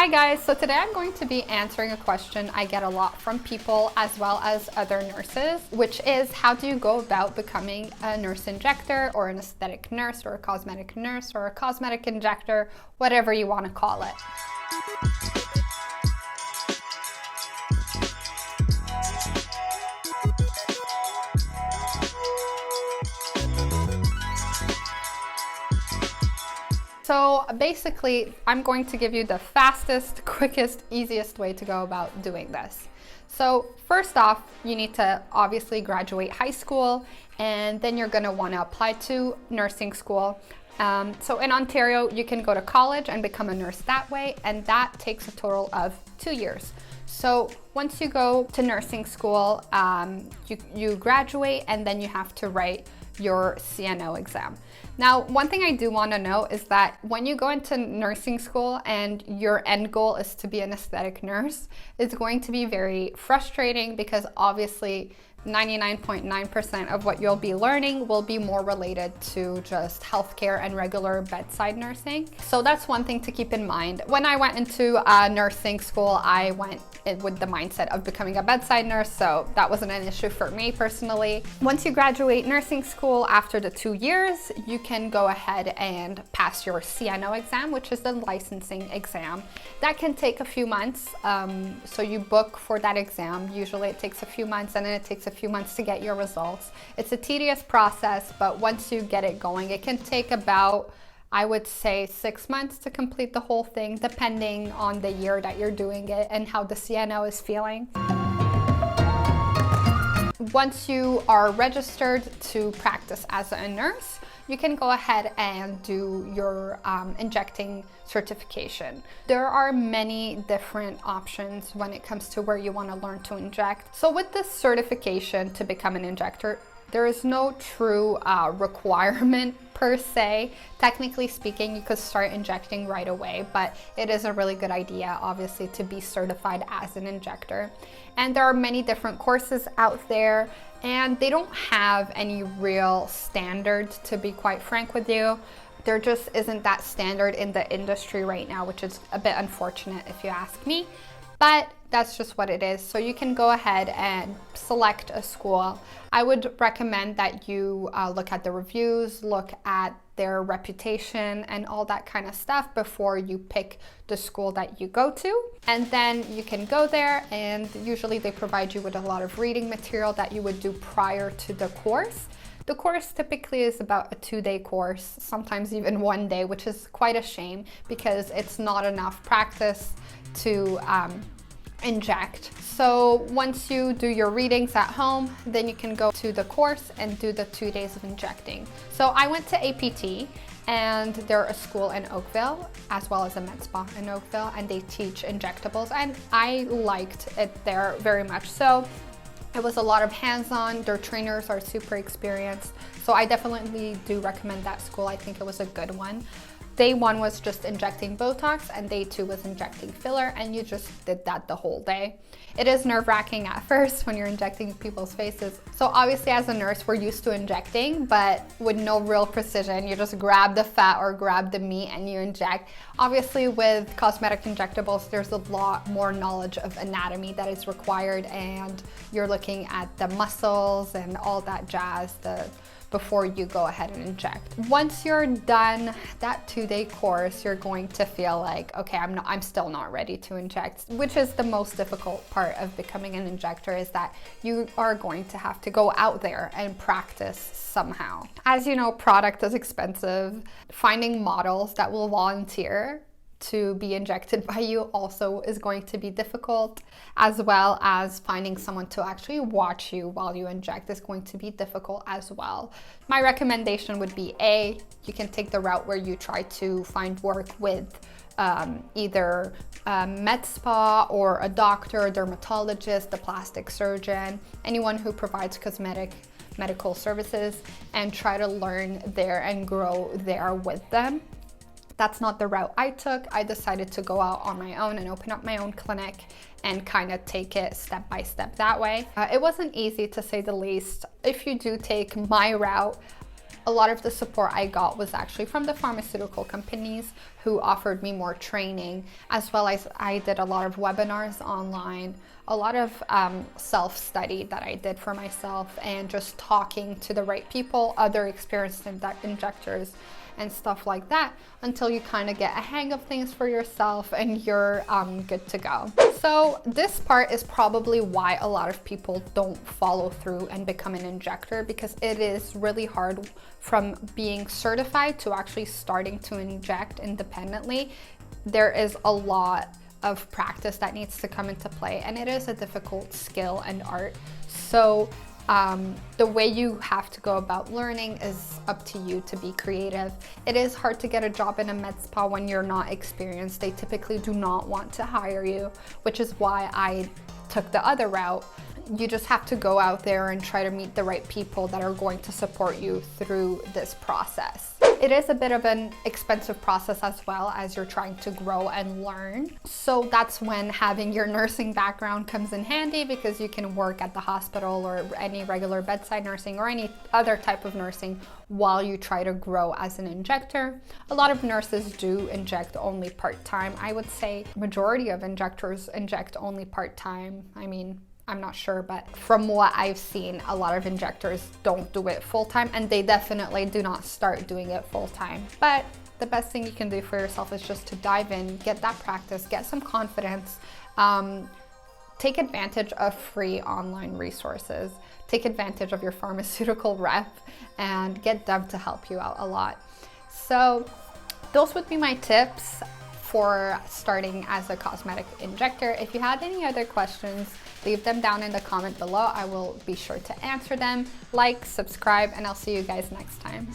Hi guys, so today I'm going to be answering a question I get a lot from people as well as other nurses, which is how do you go about becoming a nurse injector or an aesthetic nurse or a cosmetic nurse or a cosmetic injector, whatever you want to call it. So basically, I'm going to give you the fastest, quickest, easiest way to go about doing this. So first off, you need to obviously graduate high school, and then you're going to want to apply to nursing school. So in Ontario, you can go to college and become a nurse that way, and that takes a total of 2 years. So once you go to nursing school, you graduate, and then you have to write your CNO exam. Now, one thing I do want to know is that when you go into nursing school and your end goal is to be an aesthetic nurse, it's going to be very frustrating because obviously 99.9% of what you'll be learning will be more related to just healthcare and regular bedside nursing. So that's one thing to keep in mind. When I went into nursing school, I went with the mindset of becoming a bedside nurse, so that wasn't an issue for me personally. Once you graduate nursing school after the 2 years, you can go ahead and pass your CNO exam, which is the licensing exam. That can take a few months, so you book for that exam. Usually it takes a few months, and then it takes a few months to get your results. It's a tedious process, but once you get it going, it can take about, I would say, 6 months to complete the whole thing, depending on the year that you're doing it and how the CNO is feeling. Once you are registered to practice as a nurse, you can go ahead and do your injecting certification. There are many different options when it comes to where you want to learn to inject. So with this certification to become an injector, there is no true requirement per se. Technically speaking, you could start injecting right away, but it is a really good idea, obviously, to be certified as an injector. And there are many different courses out there, and they don't have any real standards, to be quite frank with you. There just isn't that standard in the industry right now, which is a bit unfortunate if you ask me. But that's just what it is. So you can go ahead and select a school. I would recommend that you look at the reviews, look at their reputation and all that kind of stuff before you pick the school that you go to. And then you can go there, and usually they provide you with a lot of reading material that you would do prior to the course. The course typically is about a 2-day course, sometimes even 1 day, which is quite a shame because it's not enough practice to inject. So once you do your readings at home, then you can go to the course and do the 2 days of injecting. So I went to APT, and they're a school in Oakville as well as a med spa in Oakville, and they teach injectables, and I liked it there very much. So it was a lot of hands-on. Their trainers are super experienced, so I definitely do recommend that school. I think it was a good one. Day 1 was just injecting Botox, and day 2 was injecting filler, and you just did that the whole day. It is nerve-wracking at first when you're injecting people's faces. So obviously as a nurse, we're used to injecting, but with no real precision. You just grab the fat or grab the meat and you inject. Obviously with cosmetic injectables, there's a lot more knowledge of anatomy that is required, and you're looking at the muscles and all that jazz before you go ahead and inject. Once you're done that 2-day course, you're going to feel like, okay, I'm still not ready to inject, which is the most difficult part of becoming an injector, is that you are going to have to go out there and practice somehow. As you know, product is expensive. Finding models that will volunteer to be injected by you also is going to be difficult, as well as finding someone to actually watch you while you inject is going to be difficult as well. My recommendation would be you can take the route where you try to find work with either a med spa or a doctor, dermatologist, a plastic surgeon, anyone who provides cosmetic medical services, and try to learn there and grow there with them. That's not the route I took. I decided to go out on my own and open up my own clinic and kind of take it step by step that way. It wasn't easy, to say the least. If you do take my route, A lot of the support I got was actually from the pharmaceutical companies who offered me more training, as well as I did a lot of webinars online, a lot of self-study that I did for myself, and just talking to the right people, other experienced injectors and stuff like that, until you kind of get a hang of things for yourself and you're good to go. So this part is probably why a lot of people don't follow through and become an injector, because it is really hard from being certified to actually starting to inject independently. There is a lot of practice that needs to come into play, and it is a difficult skill and art. So the way you have to go about learning is up to you to be creative. It is hard to get a job in a med spa when you're not experienced. They typically do not want to hire you, which is why I took the other route. You just have to go out there and try to meet the right people that are going to support you through this process. It is a bit of an expensive process as well, as you're trying to grow and learn. So that's when having your nursing background comes in handy, because you can work at the hospital or any regular bedside nursing or any other type of nursing while you try to grow as an injector. A lot of nurses do inject only part-time. I would say majority of injectors inject only part-time. I mean, I'm not sure, but from what I've seen, a lot of injectors don't do it full-time, and they definitely do not start doing it full-time. But the best thing you can do for yourself is just to dive in, get that practice, get some confidence, take advantage of free online resources, take advantage of your pharmaceutical rep, and get them to help you out a lot. So those would be my tips for starting as a cosmetic injector. If you had any other questions, leave them down in the comment below. I will be sure to answer them. Like, subscribe, and I'll see you guys next time.